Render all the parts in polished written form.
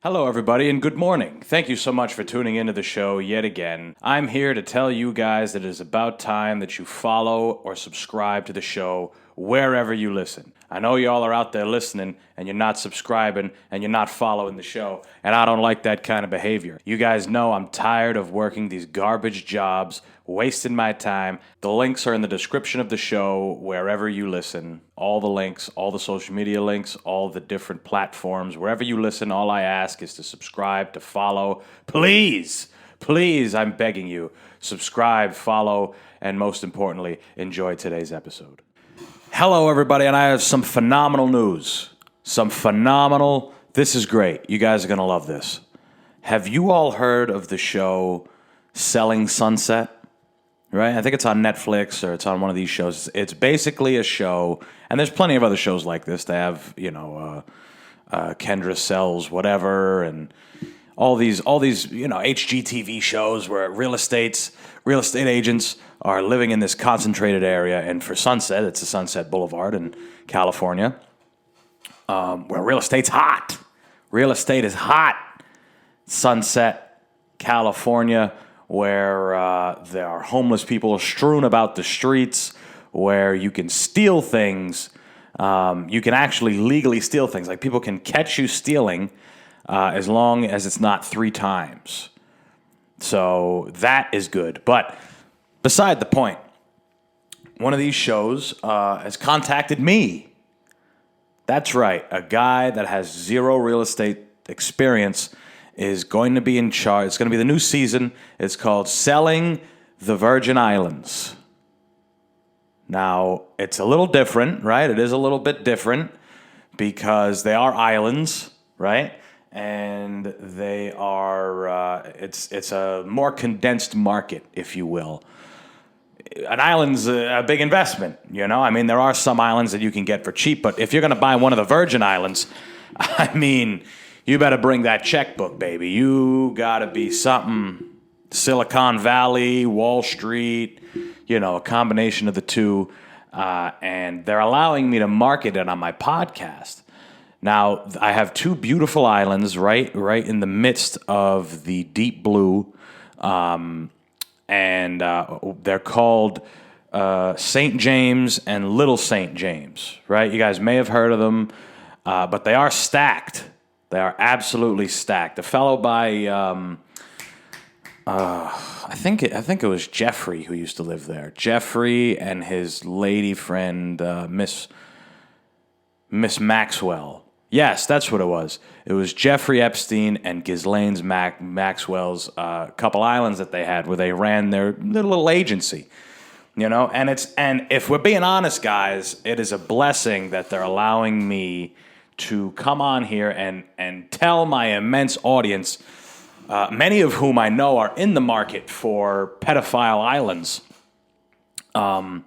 Hello, everybody, and good morning. Thank you so much for tuning into the show yet again. I'm here to tell you guys that it is about time that you follow or subscribe to the show wherever you listen. I know y'all are out there listening, and you're not subscribing, and you're not following the show, and I don't like that kind of behavior. You guys know I'm tired of working these garbage jobs, wasting my time. The links are in the description of the show wherever you listen. All the links, all the social media links, all the different platforms. Wherever you listen, all I ask is to subscribe, to follow. Please, I'm begging you, subscribe, follow, and most importantly, enjoy today's episode. Hello, everybody, and I have some phenomenal news. This is great. You guys are going to love this. Have you all heard of the show Selling Sunset? Right? I think it's on Netflix or it's on one of these shows. It's basically a show, and there's plenty of other shows like this. They have, Kendra Sells Whatever, and all these, HGTV shows where real estate agents are living in this concentrated area. And for Sunset, it's a Sunset Boulevard in California, where real estate's hot. Real estate is hot. Sunset, California, where there are homeless people strewn about the streets, where you can steal things. You can actually legally steal things. Like, people can catch you stealing as long as it's not 3 times. So that is good. But beside the point, one of these shows has contacted me. That's right. A guy that has zero real estate experience is going to be in charge. It's going to be the new season. It's called Selling the Virgin Islands. Now, it's a little different, right? It is a little bit different because they are islands, right? And they are, it's a more condensed market, if you will. An island's a big investment, I mean, there are some islands that you can get for cheap, but if you're going to buy one of the Virgin Islands, I mean, you better bring that checkbook, baby. You got to be something Silicon Valley, Wall Street, a combination of the two. And they're allowing me to market it on my podcast. Now, I have 2 beautiful islands right in the midst of the deep blue. And they're called St. James and Little St. James, right? You guys may have heard of them, but they are stacked. They are absolutely stacked. A fellow by, I think it was Jeffrey who used to live there. Jeffrey and his lady friend, Miss Maxwell. Yes, that's what it was. It was Jeffrey Epstein and Ghislaine's Maxwell's couple islands that they had where they ran their little agency. And if we're being honest, guys, it is a blessing that they're allowing me to come on here and tell my immense audience, many of whom I know are in the market for pedophile islands, and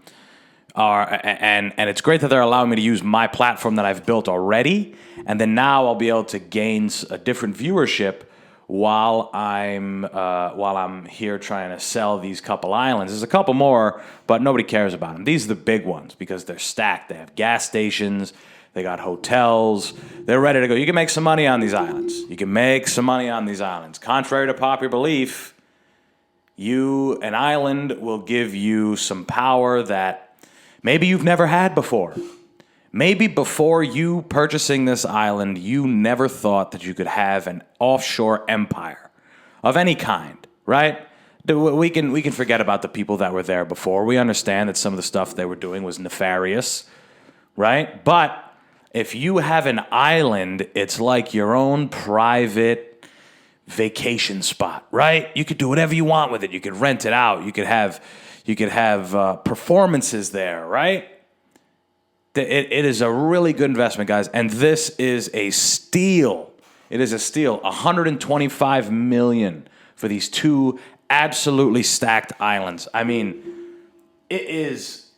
it's great that they're allowing me to use my platform that I've built already, and then now I'll be able to gain a different viewership while I'm here trying to sell these couple islands. There's a couple more, but nobody cares about them. These are the big ones because they're stacked. They have gas stations. They got hotels. They're ready to go. You can make some money on these islands. Contrary to popular belief, an island will give you some power that maybe you've never had before. Maybe before you purchasing this island, you never thought that you could have an offshore empire of any kind, right? We can forget about the people that were there before. We understand that some of the stuff they were doing was nefarious, right? But if you have an island, it's like your own private vacation spot, right? You could do whatever you want with it. You could rent it out. You could have performances there, right? It is a really good investment, guys. And this is a steal. It is a steal. $125 million for these 2 absolutely stacked islands. I mean, it is.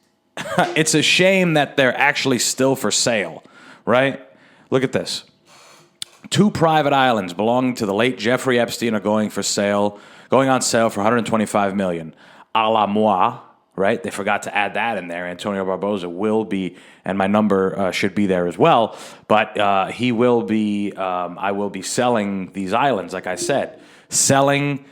It's a shame that they're actually still for sale. Right? Look at this. 2 private islands belonging to the late Jeffrey Epstein are going on sale for $125 million. A la moi, right? They forgot to add that in there. Antonio Barboza will be, and my number should be there as well. But he will be. I will be selling these islands, like I said, selling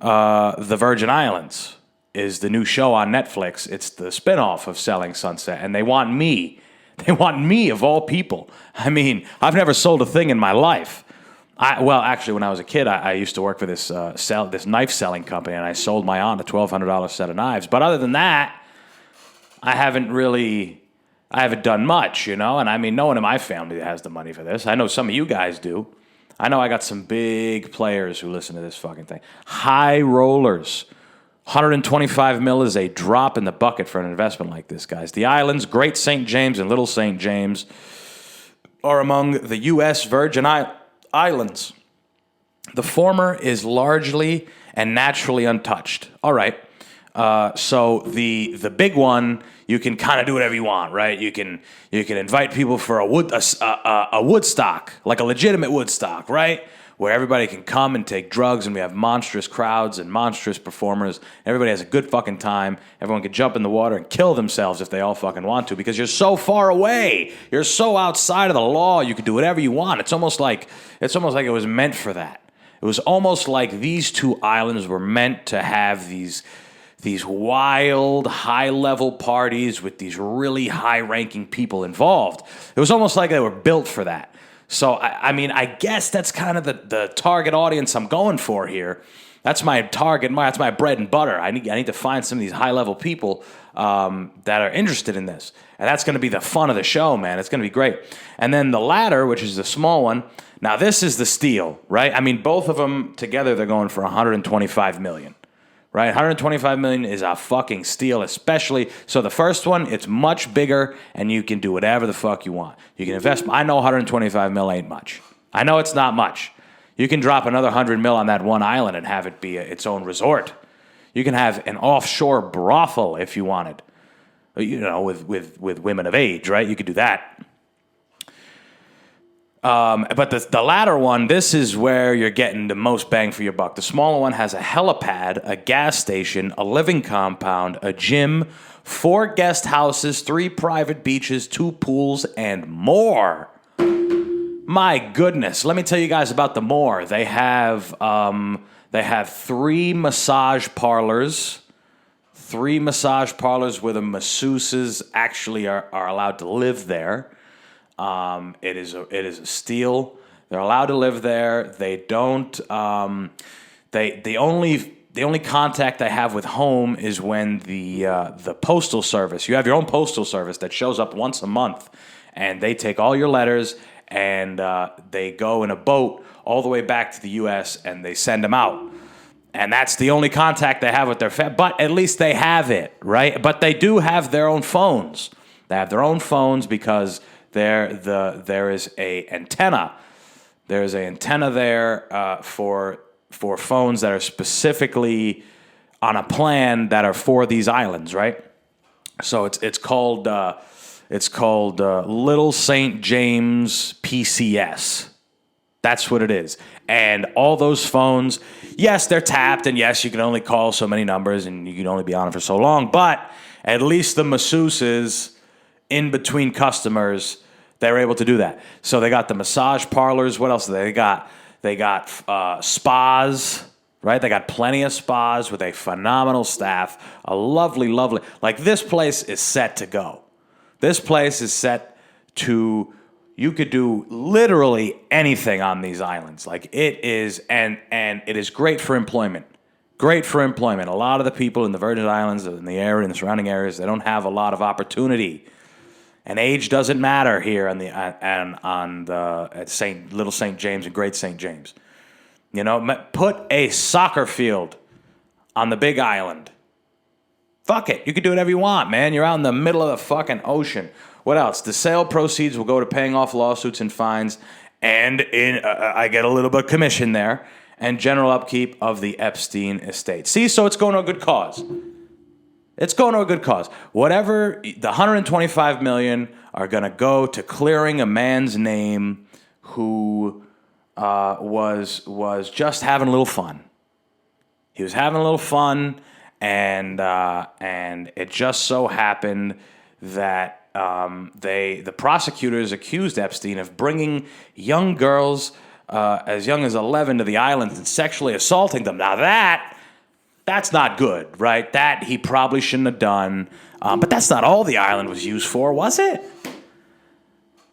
the Virgin Islands is the new show on Netflix. It's the spinoff of Selling Sunset, and they want me. They want me of all people. I mean, I've never sold a thing in my life. Actually, when I was a kid, I used to work for this knife selling company, and I sold my aunt a $1,200 set of knives. But other than that, I haven't done much, you know? And I mean, no one in my family has the money for this. I know some of you guys do. I know I got some big players who listen to this fucking thing. High rollers. 125 mil is a drop in the bucket for an investment like this, guys. The islands, Great St. James and Little St. James, are among the U.S. Virgin Islands. The former is largely and naturally untouched. All right. So the big one, you can kind of do whatever you want, right? You can invite people for a Woodstock, like a legitimate Woodstock, right? Where everybody can come and take drugs, and we have monstrous crowds and monstrous performers. Everybody has a good fucking time. Everyone can jump in the water and kill themselves if they all fucking want to, because you're so far away. You're so outside of the law. You can do whatever you want. It's almost like it was meant for that. It was almost like these two islands were meant to have these wild, high-level parties with these really high-ranking people involved. It was almost like they were built for that. So, I mean, I guess that's kind of the target audience I'm going for here. That's my target. That's my bread and butter. I need to find some of these high-level people that are interested in this. And that's going to be the fun of the show, man. It's going to be great. And then the latter, which is the small one, now this is the steal, right? I mean, both of them together, they're going for $125 million. Right, $125 million is a fucking steal, especially. So the first one, it's much bigger, and you can do whatever the fuck you want. You can invest. I know $125 million ain't much. I know it's not much. You can drop another $100 million on that one island and have it be its own resort. You can have an offshore brothel if you wanted, you know, with women of age, right? You could do that. But the latter one, this is where you're getting the most bang for your buck. The smaller one has a helipad, a gas station, a living compound, a gym, 4 guest houses, 3 private beaches, 2 pools, and more. My goodness. Let me tell you guys about the more. They have 3 massage parlors. 3 massage parlors where the masseuses actually are allowed to live there. It is a steal. They're allowed to live there. They don't. The only contact they have with home is when the postal service. You have your own postal service that shows up once a month, and they take all your letters and they go in a boat all the way back to the U.S. and they send them out. And that's the only contact they have with their family. But at least they have it, right? But they do have their own phones. They have their own phones because there is a antenna. There's an antenna there for phones that are specifically on a plan that are for these islands, right? So it's called Little St. James PCS. That's what it is. And all those phones, yes, they're tapped, and yes, you can only call so many numbers, and you can only be on it for so long. But at least the masseuses in between customers, they're able to do that. So they got the massage parlors. What else do they got? They got spas, right? They got plenty of spas with a phenomenal staff. A lovely, lovely. Like, this place is set to go. This place is set to, you could do literally anything on these islands. Like, it is, and it is great for employment. Great for employment. A lot of the people in the Virgin Islands, in the area, in the surrounding areas, they don't have a lot of opportunity. And age doesn't matter here at Little St. James and Great St. James. You know, put a soccer field on the big island. Fuck it. You can do whatever you want, man. You're out in the middle of the fucking ocean. What else? The sale proceeds will go to paying off lawsuits and fines, and I get a little bit of commission there, and general upkeep of the Epstein estate. See, so it's going to a good cause. It's going to a good cause. Whatever, the $125 million are going to go to clearing a man's name who was just having a little fun. He was having a little fun, and it just so happened that the prosecutors accused Epstein of bringing young girls as young as 11 to the islands and sexually assaulting them. Now that's not good, right? That he probably shouldn't have done. But that's not all the island was used for, was it?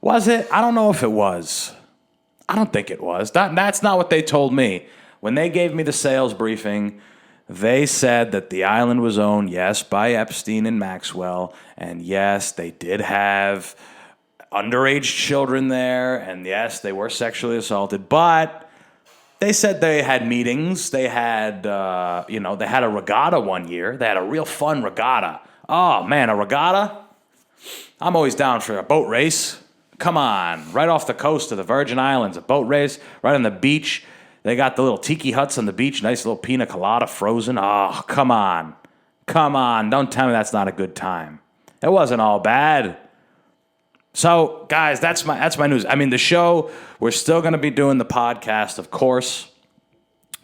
Was it? I don't know if it was. I don't think it was. That's not what they told me. When they gave me the sales briefing, they said that the island was owned, yes, by Epstein and Maxwell, and yes, they did have underage children there, and yes, they were sexually assaulted, but they said they had meetings. They had, they had a regatta one year. They had a real fun regatta. Oh, man, a regatta? I'm always down for a boat race. Come on, right off the coast of the Virgin Islands, a boat race, right on the beach. They got the little tiki huts on the beach, nice little pina colada frozen. Oh, come on. Come on, don't tell me that's not a good time. It wasn't all bad. So, guys, that's my news. I mean, the show, we're still going to be doing the podcast, of course.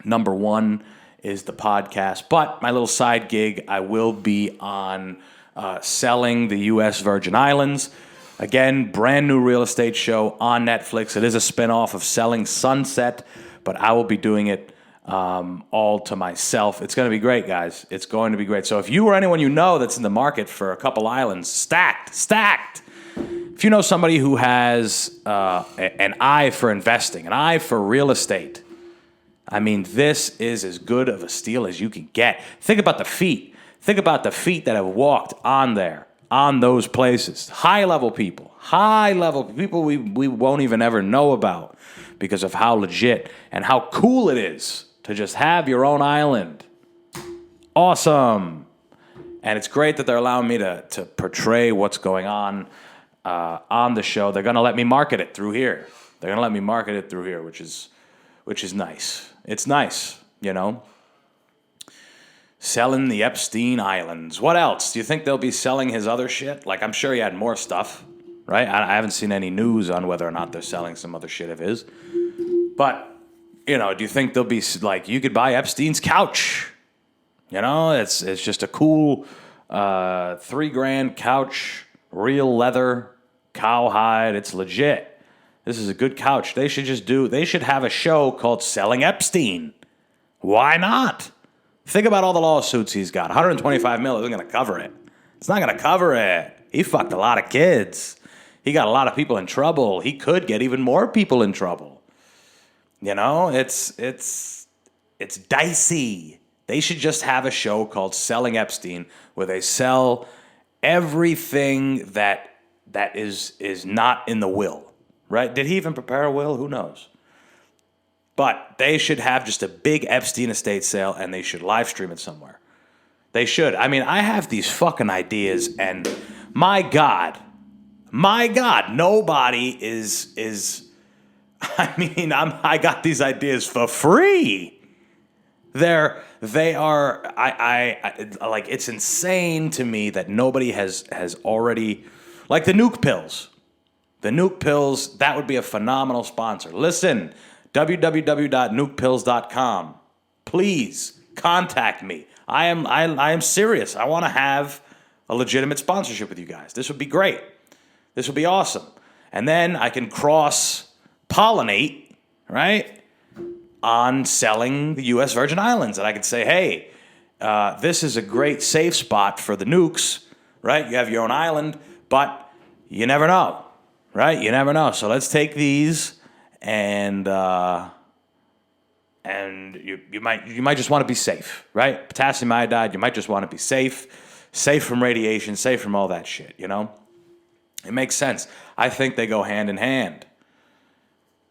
Number one is the podcast. But my little side gig, I will be on selling the U.S. Virgin Islands. Again, brand new real estate show on Netflix. It is a spinoff of Selling Sunset, but I will be doing it all to myself. It's going to be great, guys. It's going to be great. So if you or anyone you know that's in the market for a couple islands, stacked. If you know somebody who has an eye for investing, an eye for real estate, I mean, this is as good of a steal as you can get. Think about the feet. Think about the feet that have walked on there, on those places. High-level people we won't even ever know about because of how legit and how cool it is to just have your own island. Awesome. And it's great that they're allowing me to portray what's going on the show. They're going to let me market it through here. Which is nice. It's nice, you know. Selling the Epstein Islands. What else? Do you think they'll be selling his other shit? Like, I'm sure he had more stuff, right? I haven't seen any news on whether or not they're selling some other shit of his. But, do you think they'll be, like, you could buy Epstein's couch? It's just a cool $3,000 couch, real leather, cowhide. It's legit. This is a good couch. They should have a show called Selling Epstein. Why not? Think about all the lawsuits he's got. $125 million isn't going to cover it. It's not going to cover it. He fucked a lot of kids. He got a lot of people in trouble. He could get even more people in trouble. It's dicey. They should just have a show called Selling Epstein where they sell everything that is not in the will. Right? Did he even prepare a will? Who knows? But they should have just a big Epstein estate sale, and they should live stream it somewhere. They should. I mean, I have these fucking ideas, and my God, nobody is. I got these ideas for free. They are. I like. It's insane to me that nobody has already, like the nuke pills. The nuke pills, that would be a phenomenal sponsor. Listen, www.nukepills.com. Please contact me. I am serious. I want to have a legitimate sponsorship with you guys. This would be great. This would be awesome. And then I can cross-pollinate, right, on selling the U.S. Virgin Islands. And I can say, hey, this is a great safe spot for the nukes, right? You have your own island, but you never know. Right? You never know. So let's take these and you might just want to be safe, right? Potassium iodide, you might just want to be safe from radiation, safe from all that shit, It makes sense. I think they go hand in hand.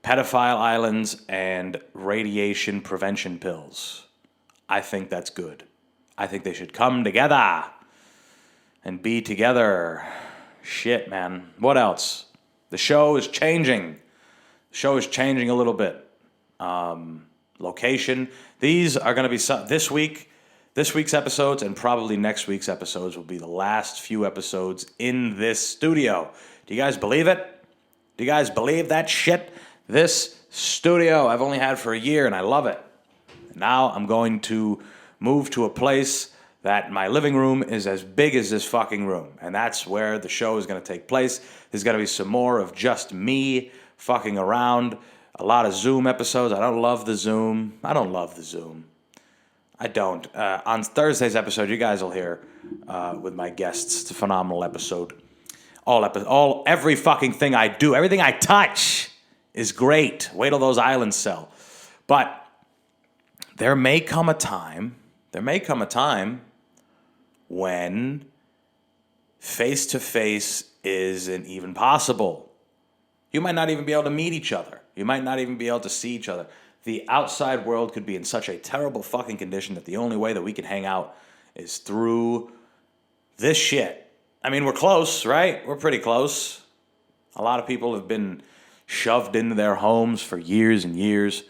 Pedophile islands and radiation prevention pills. I think that's good. I think they should come together and be together. Shit, man. What else? The show is changing. The show is changing a little bit. Location. These are going to be this week's episodes, and probably next week's episodes will be the last few episodes in this studio. Do you guys believe it? Do you guys believe that shit? This studio I've only had for a year, and I love it. Now I'm going to move to a place that my living room is as big as this fucking room. And that's where the show is going to take place. There's going to be some more of just me fucking around. A lot of Zoom episodes. I don't love the Zoom. I don't. On Thursday's episode, you guys will hear with my guests. It's a phenomenal episode. Every fucking thing I do, everything I touch is great. Wait till those islands sell. But there may come a time when face-to-face isn't even possible. You might not even be able to meet each other. You might not even be able to see each other. The outside world could be in such a terrible fucking condition that the only way that we can hang out is through this shit. I mean, we're close, right? We're pretty close. A lot of people have been shoved into their homes for years and years.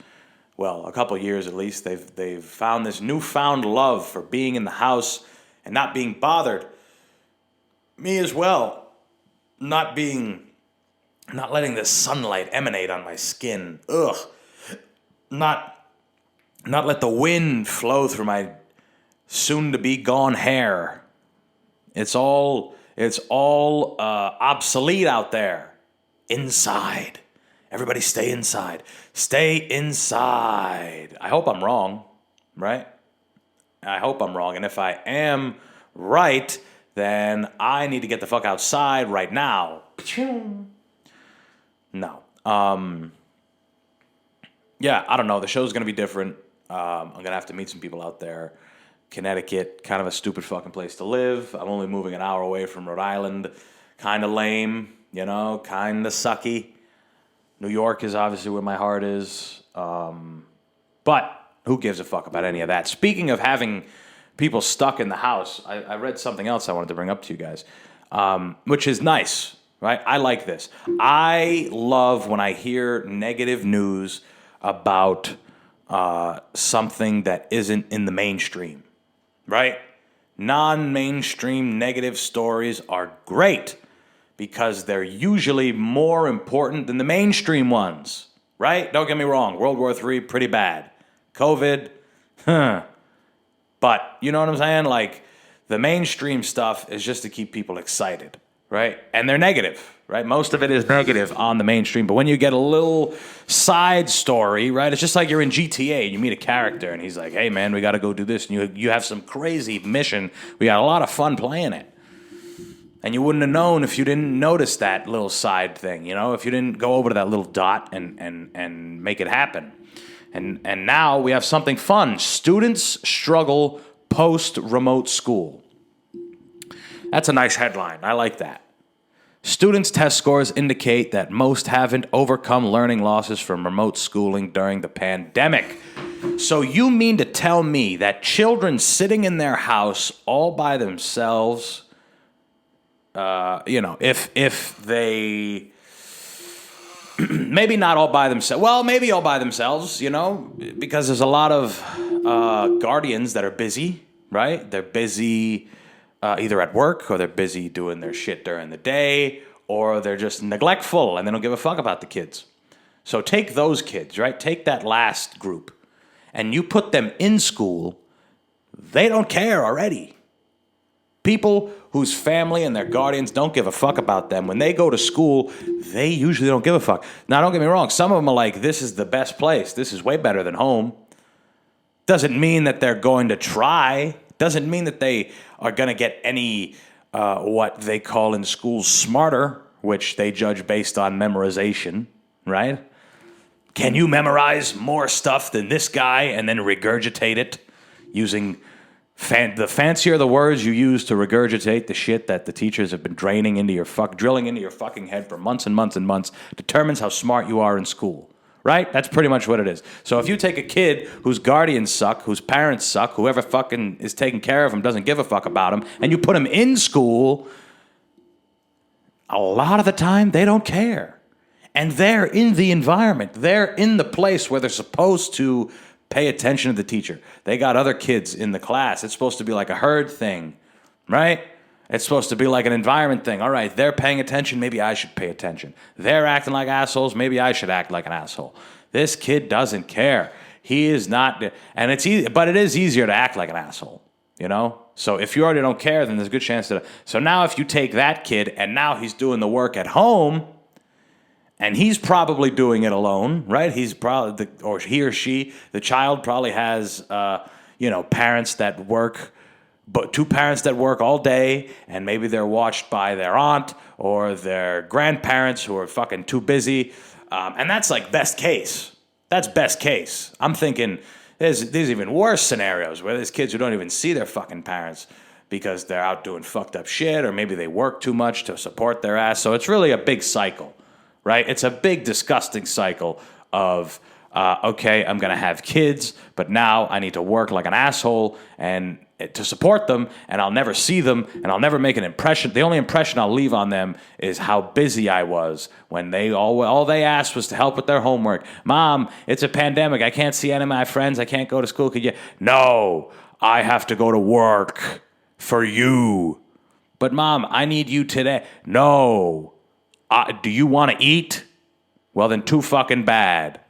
Well, a couple years at least. They've found this newfound love for being in the house and not being bothered. Me as well. Not letting the sunlight emanate on my skin. Ugh. Not let the wind flow through my soon-to-be gone hair. It's all obsolete out there. Inside. Everybody stay inside. Stay inside. I hope I'm wrong, right? I hope I'm wrong. And if I am right, then I need to get the fuck outside right now. No. Yeah, I don't know. The show's going to be different. I'm going to have to meet some people out there. Connecticut, kind of a stupid fucking place to live. I'm only moving an hour away from Rhode Island. Kind of lame, kind of sucky. New York is obviously where my heart is. But who gives a fuck about any of that? Speaking of having people stuck in the house, I read something else I wanted to bring up to you guys, which is nice, right? I like this. I love when I hear negative news about something that isn't in the mainstream, right? Non-mainstream negative stories are great because they're usually more important than the mainstream ones, right? Don't get me wrong. World War III, pretty bad. COVID, But you know what I'm saying? Like, the mainstream stuff is just to keep people excited, right? And they're negative, right? Most of it is negative on the mainstream. But when you get a little side story, right? It's just like you're in GTA and you meet a character and he's like, hey, man, we got to go do this. And you have some crazy mission. We got a lot of fun playing it. And you wouldn't have known if you didn't notice that little side thing, you know? If you didn't go over to that little dot and make it happen. And now we have something fun. Students struggle post-remote school. That's a nice headline. I like that. Students' test scores indicate that most haven't overcome learning losses from remote schooling during the pandemic. So you mean to tell me that children sitting in their house all by themselves, if they... maybe not all by themselves. Well, maybe all by themselves, you know, because there's a lot of guardians that are busy, right? They're busy either at work or they're busy doing their shit during the day or they're just neglectful and they don't give a fuck about the kids. So take those kids, right? Take that last group and you put them in school. They don't care already. People whose family and their guardians don't give a fuck about them, when they go to school, they usually don't give a fuck. Now, don't get me wrong. Some of them are like, this is the best place. This is way better than home. Doesn't mean that they're going to try. Doesn't mean that they are going to get any, what they call in schools, smarter, which they judge based on memorization, right? Can you memorize more stuff than this guy and then regurgitate it using... the fancier the words you use to regurgitate the shit that the teachers have been drilling into your fucking head for months and months and months determines how smart you are in school, right? That's pretty much what it is. So if you take a kid whose guardians suck, whose parents suck, whoever fucking is taking care of him doesn't give a fuck about him, and you put him in school, a lot of the time they don't care. And they're in the environment. They're in the place where they're supposed to pay attention to the teacher. They got other kids in the class. It's supposed to be like a herd thing, right? It's supposed to be like an environment thing. All right, they're paying attention. Maybe I should pay attention. They're acting like assholes. Maybe I should act like an asshole. This kid doesn't care. He is not, and it's easy, but it is easier to act like an asshole, you know? So if you already don't care, then there's a good chance that. So now if you take that kid and now he's doing the work at home, and he's probably doing it alone, right? He's probably, or he or she, the child probably has, parents that work, but two parents that work all day, and maybe they're watched by their aunt or their grandparents who are fucking too busy. And that's like best case. That's best case. I'm thinking there's even worse scenarios where there's kids who don't even see their fucking parents because they're out doing fucked up shit, or maybe they work too much to support their ass. So it's really a big cycle, right? It's a big, disgusting cycle of, okay, I'm going to have kids, but now I need to work like an asshole and to support them, and I'll never see them, and I'll never make an impression. The only impression I'll leave on them is how busy I was when they all they asked was to help with their homework. Mom, it's a pandemic. I can't see any of my friends. I can't go to school. Could you? No, I have to go to work for you. But Mom, I need you today. No. Do you want to eat? Well, then too fucking bad.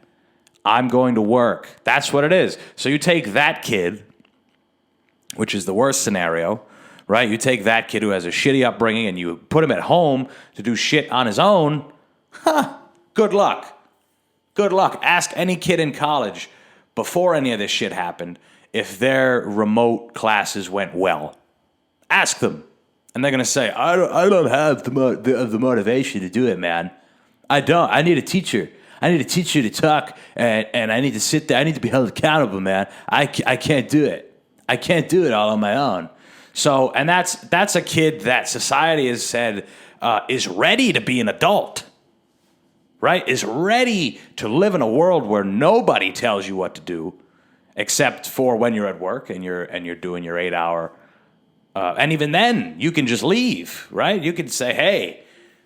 I'm going to work. That's what it is. So you take that kid, which is the worst scenario, right? You take that kid who has a shitty upbringing and you put him at home to do shit on his own. Good luck. Good luck. Ask any kid in college before any of this shit happened if their remote classes went well. Ask them. And they're going to say, I don't have the motivation to do it, man. I don't. I need a teacher. I need a teacher to talk, and I need to sit there. I need to be held accountable, man. I can't do it. I can't do it all on my own. So, and that's a kid that society has said is ready to be an adult, right? Is ready to live in a world where nobody tells you what to do, except for when you're at work and you're doing your 8-hour. And even then, you can just leave, right? You can say, hey,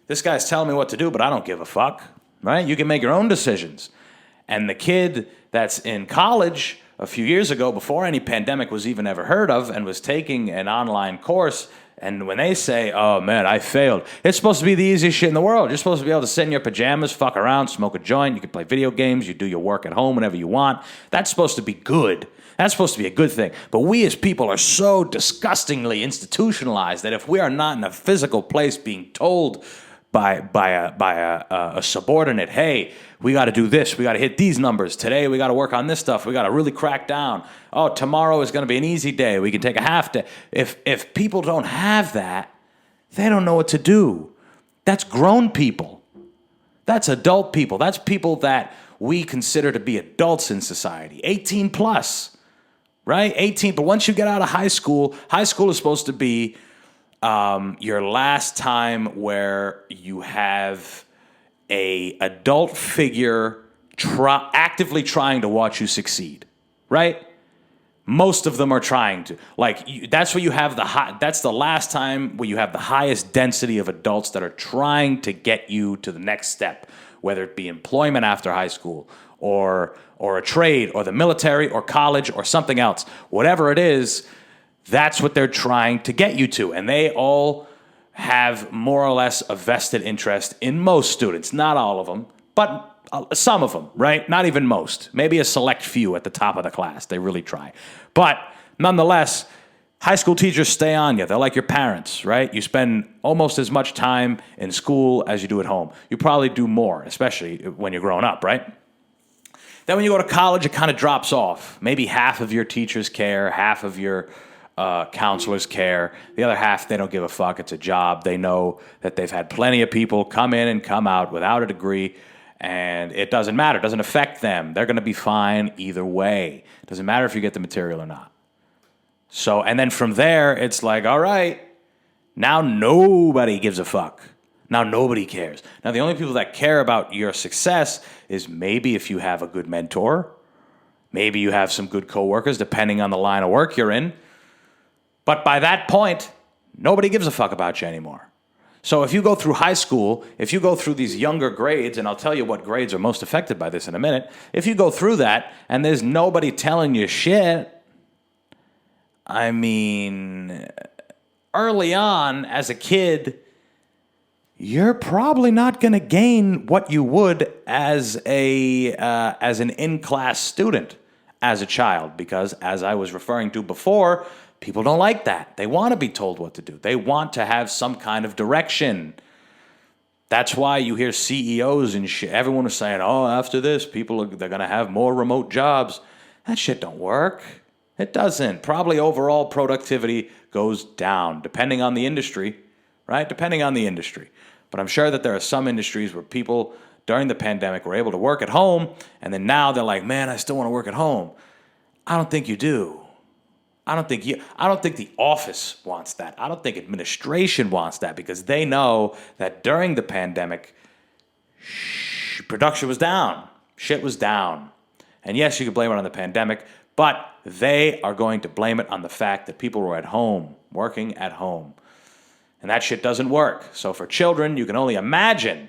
this guy's telling me what to do, but I don't give a fuck, right? You can make your own decisions. And the kid that's in college a few years ago, before any pandemic was even ever heard of, and was taking an online course, and when they say, oh, man, I failed, it's supposed to be the easiest shit in the world. You're supposed to be able to sit in your pajamas, fuck around, smoke a joint, you can play video games, you do your work at home whenever you want. That's supposed to be good. That's supposed to be a good thing. But we as people are so disgustingly institutionalized that if we are not in a physical place being told by a subordinate, hey, we got to do this, we got to hit these numbers, today we got to work on this stuff, we got to really crack down, oh, tomorrow is going to be an easy day, we can take a half day. If people don't have that, they don't know what to do. That's grown people. That's adult people. That's people that we consider to be adults in society. 18 plus, right? 18. But once you get out of high school is supposed to be your last time where you have a adult figure actively trying to watch you succeed, right? Most of them are trying to. That's where you have that's the last time where you have the highest density of adults that are trying to get you to the next step, whether it be employment after high school or a trade or the military or college or something else. Whatever it is, that's what they're trying to get you to. And they all have more or less a vested interest in most students. Not all of them, but some of them, right? Not even most. Maybe a select few at the top of the class. They really try. But nonetheless, high school teachers stay on you. They're like your parents, right? You spend almost as much time in school as you do at home. You probably do more, especially when you're growing up, right? Then when you go to college, it kind of drops off. Maybe half of your teachers care, half of your counselors care. The other half, they don't give a fuck. It's a job. They know that they've had plenty of people come in and come out without a degree, and it doesn't matter. It doesn't affect them. They're going to be fine either way. It doesn't matter if you get the material or not. So, and then from there, it's like, all right, now nobody gives a fuck. Now nobody cares. Now the only people that care about your success is maybe if you have a good mentor, maybe you have some good coworkers, depending on the line of work you're in. But by that point, nobody gives a fuck about you anymore. So if you go through high school, if you go through these younger grades, and I'll tell you what grades are most affected by this in a minute, if you go through that and there's nobody telling you shit, I mean, early on as a kid, you're probably not going to gain what you would as an in-class student as a child, because as I was referring to before, People don't like that. They want to be told what to do. They want to have some kind of direction. That's why you hear CEOs and shit. Everyone is saying, oh, after this, they're going to have more remote jobs. That shit don't work. It doesn't. Probably overall productivity goes down, depending on the industry, right? Depending on the industry. But I'm sure that there are some industries where people during the pandemic were able to work at home, and then now they're like, man, I still want to work at home. I don't think you do. I don't think the office wants that. I don't think administration wants that, because they know that during the pandemic, production was down. Shit was down. And yes, you could blame it on the pandemic, but they are going to blame it on the fact that people were at home, working at home. And that shit doesn't work. So for children, you can only imagine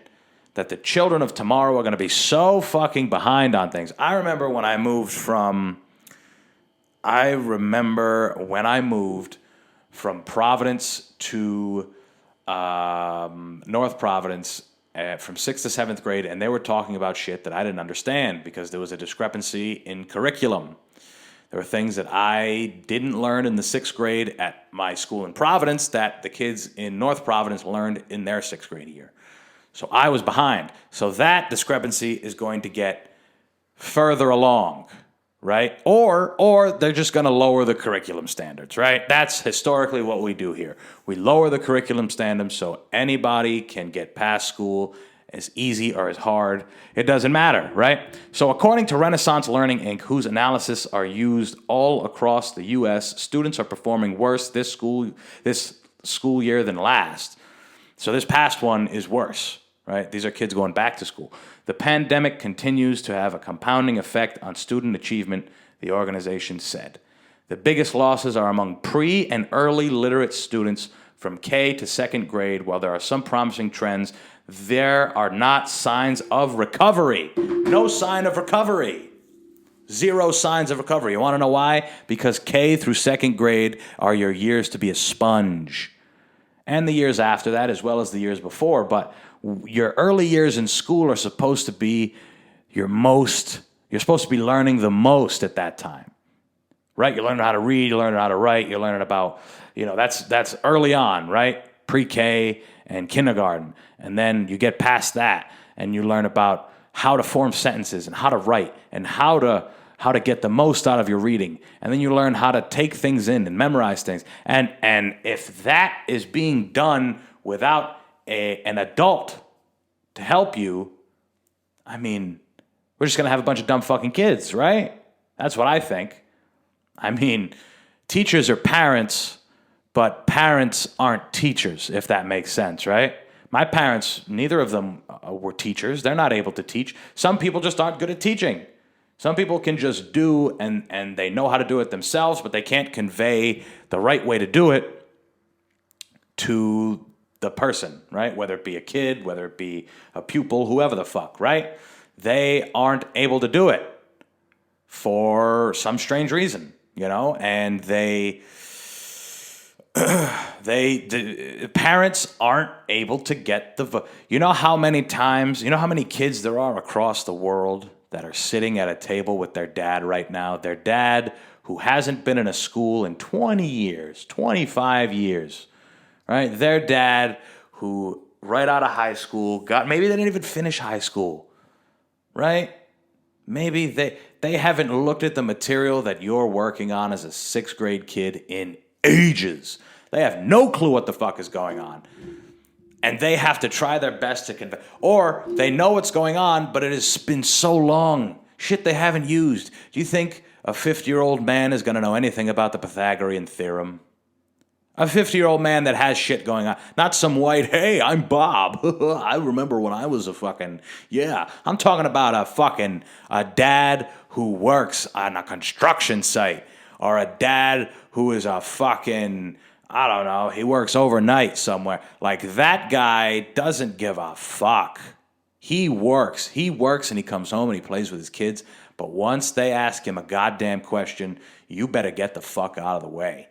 that the children of tomorrow are going to be so fucking behind on things. I remember when I moved from Providence to North Providence from 6th to 7th grade, and they were talking about shit that I didn't understand because there was a discrepancy in curriculum. There were things that I didn't learn in the 6th grade at my school in Providence that the kids in North Providence learned in their 6th grade year. So I was behind. So that discrepancy is going to get further along, right? Or they're just going to lower the curriculum standards, right? That's historically what we do here. We lower the curriculum standards so anybody can get past school as easy or as hard. It doesn't matter, right? So according to Renaissance Learning, Inc., whose analysis are used all across the U.S., students are performing worse this school year than last. So this past one is worse, right? These are kids going back to school. The pandemic continues to have a compounding effect on student achievement, the organization said. The biggest losses are among pre- and early literate students from K to 2nd grade. While there are some promising trends, there are not signs of recovery. No sign of recovery. Zero signs of recovery. You want to know why? Because K through 2nd grade are your years to be a sponge. And the years after that, as well as the years before. But your early years in school are supposed to be you're supposed to be learning the most at that time. Right? You're learning how to read, you're learning how to write, you're learning about, that's early on, right? Pre-K and kindergarten. And then you get past that and you learn about how to form sentences and how to write and how to get the most out of your reading. And then you learn how to take things in and memorize things. And if that is being done without an adult to help you, I mean, we're just going to have a bunch of dumb fucking kids, right? That's what I think. I mean, teachers are parents, but parents aren't teachers, if that makes sense, right? My parents, neither of them were teachers. They're not able to teach. Some people just aren't good at teaching. Some people can just do, and they know how to do it themselves, but they can't convey the right way to do it to the person, right? Whether it be a kid, whether it be a pupil, whoever the fuck, right? They aren't able to do it for some strange reason, and the parents aren't able to get how many kids there are across the world that are sitting at a table with their dad right now, their dad who hasn't been in a school in 20 years, 25 years, right? Their dad who right out of high school maybe they didn't even finish high school, right? Maybe they haven't looked at the material that you're working on as a 6th grade kid in ages. They have no clue what the fuck is going on. And they have to try their best to convey. Or they know what's going on, but it has been so long. Shit they haven't used. Do you think a 50-year-old man is going to know anything about the Pythagorean theorem? A 50-year-old man that has shit going on. Not some white, hey, I'm Bob. I remember when I was I'm talking about a dad who works on a construction site. Or a dad who is he works overnight somewhere. Like, that guy doesn't give a fuck. He works and he comes home and he plays with his kids. But once they ask him a goddamn question, you better get the fuck out of the way.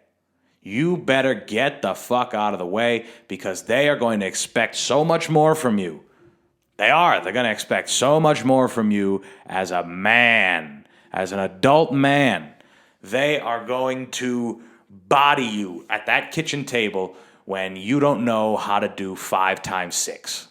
You better get the fuck out of the way, because they are going to expect so much more from you. They're going to expect so much more from you as a man, as an adult man. They are going to body you at that kitchen table when you don't know how to do 5 times 6.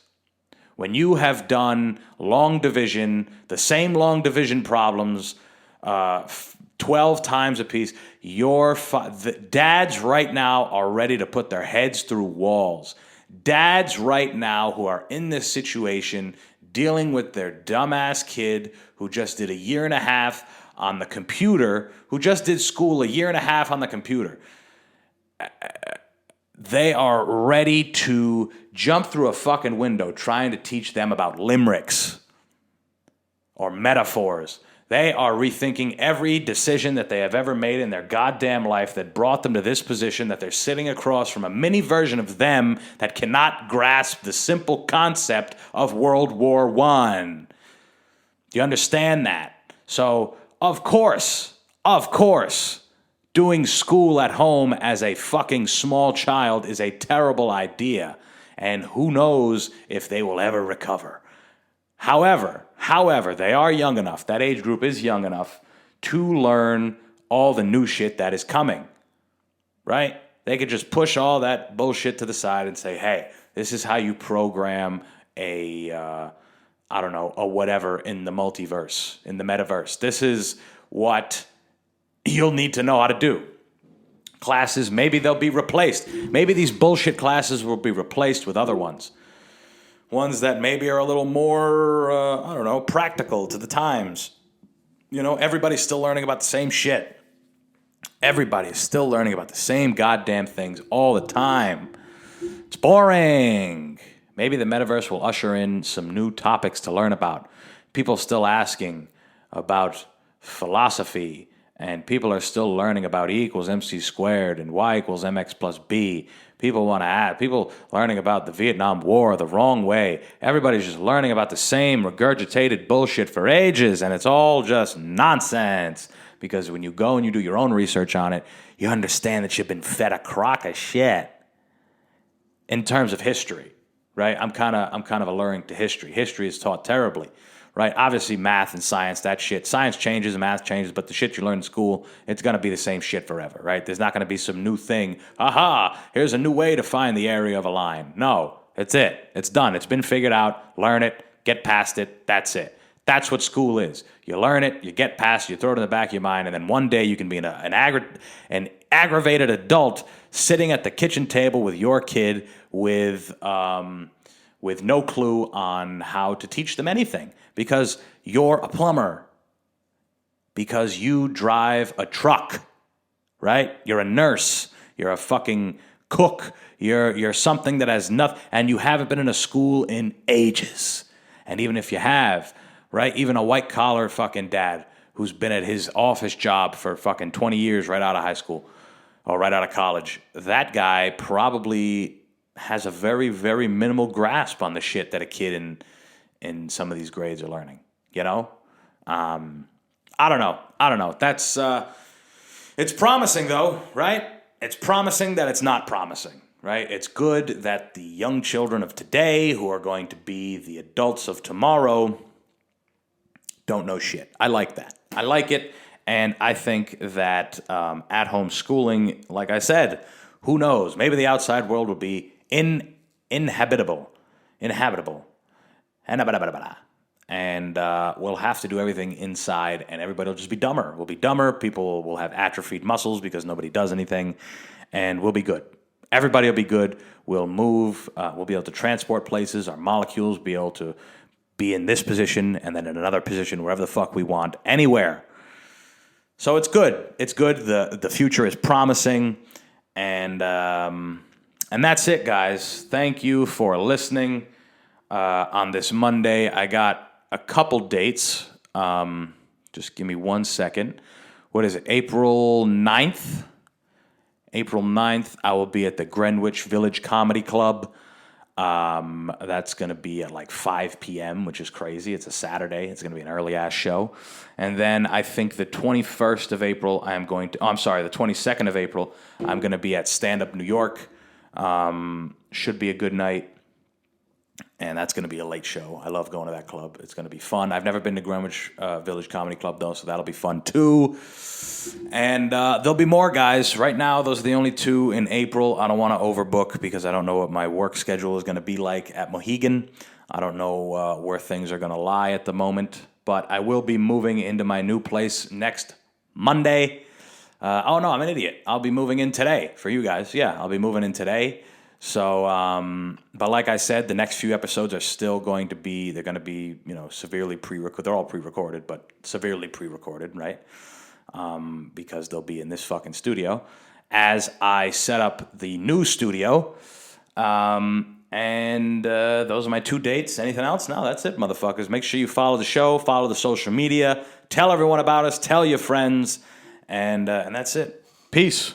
When you have done long division, the same long division problems, 12 times a piece, the dads right now are ready to put their heads through walls. Dads right now who are in this situation dealing with their dumbass kid who just did a year and a half on the computer, who just did school a year and a half on the computer. They are ready to jump through a fucking window trying to teach them about limericks or metaphors. They are rethinking every decision that they have ever made in their goddamn life that brought them to this position, that they're sitting across from a mini version of them that cannot grasp the simple concept of World War I. Do you understand that? So, of course, doing school at home as a fucking small child is a terrible idea, and who knows if they will ever recover. However, they are young enough, that age group is young enough to learn all the new shit that is coming, right? They could just push all that bullshit to the side and say, hey, this is how you program a whatever in the multiverse, in the metaverse. This is what you'll need to know how to do. Classes, maybe they'll be replaced. Maybe these bullshit classes will be replaced with other ones. Ones that maybe are a little more, practical to the times. You know, everybody's still learning about the same shit. Everybody is still learning about the same goddamn things all the time. It's boring. Maybe the metaverse will usher in some new topics to learn about. People still asking about philosophy, and people are still learning about E equals MC squared and Y equals MX plus B. People learning about the Vietnam War the wrong way. Everybody's just learning about the same regurgitated bullshit for ages, and it's all just nonsense. Because when you go and you do your own research on it, you understand that you've been fed a crock of shit. In terms of history, right? I'm kind of alluring to history. History is taught terribly, right? Obviously, math and science, that shit. Science changes and math changes, but the shit you learn in school, it's going to be the same shit forever, right? There's not going to be some new thing. Aha, here's a new way to find the area of a line. No, it's it. It's done. It's been figured out. Learn it. Get past it. That's it. That's what school is. You learn it, you get past it, you throw it in the back of your mind, and then one day you can be an aggravated adult sitting at the kitchen table with your kid with no clue on how to teach them anything because you're a plumber, because you drive a truck, right? You're a nurse, you're a fucking cook, you're something that has nothing, and you haven't been in a school in ages. And even if you have, right, even a white-collar fucking dad who's been at his office job for fucking 20 years right out of high school or right out of college, that guy probably has a very, very minimal grasp on the shit that a kid in some of these grades are learning, you know? I don't know. That's, it's promising though, right? It's promising that it's not promising, right? It's good that the young children of today who are going to be the adults of tomorrow don't know shit. I like that. I like it, and I think that at-home schooling, like I said, who knows? Maybe the outside world will be inhabitable, and we'll have to do everything inside, and everybody will just be dumber. We'll be dumber. People will have atrophied muscles because nobody does anything, and we'll be good. Everybody will be good. We'll move. We'll be able to transport places. Our molecules will be able to be in this position and then in another position, wherever the fuck we want, anywhere. So it's good. It's good. The future is promising, and that's it, guys. Thank you for listening on this Monday. I got a couple dates. Just give me 1 second. What is it? April 9th? April 9th, I will be at the Greenwich Village Comedy Club. That's going to be at like 5 p.m., which is crazy. It's a Saturday. It's going to be an early-ass show. And then I think the 21st of April, the 22nd of April, I'm going to be at Stand Up New York. Should be a good night. and that's going to be a late show. I love going to that club. It's going to be fun. I've never been to Greenwich Village Comedy Club, though, so that'll be fun, too. And there'll be more, guys. Right now, those are the only 2 in April. I don't want to overbook because I don't know what my work schedule is going to be like at Mohegan. I don't know where things are going to lie at the moment, but I will be moving into my new place next Monday. Oh, no, I'm an idiot. I'll be moving in today for you guys. Yeah, I'll be moving in today. So, but like I said, the next few episodes are still going to be, they're going to be, severely pre-recorded. They're all pre-recorded, but severely pre-recorded, right? Because they'll be in this fucking studio as I set up the new studio. And those are my 2 dates. Anything else? No, that's it, motherfuckers. Make sure you follow the show, follow the social media, tell everyone about us, tell your friends, and that's it. Peace.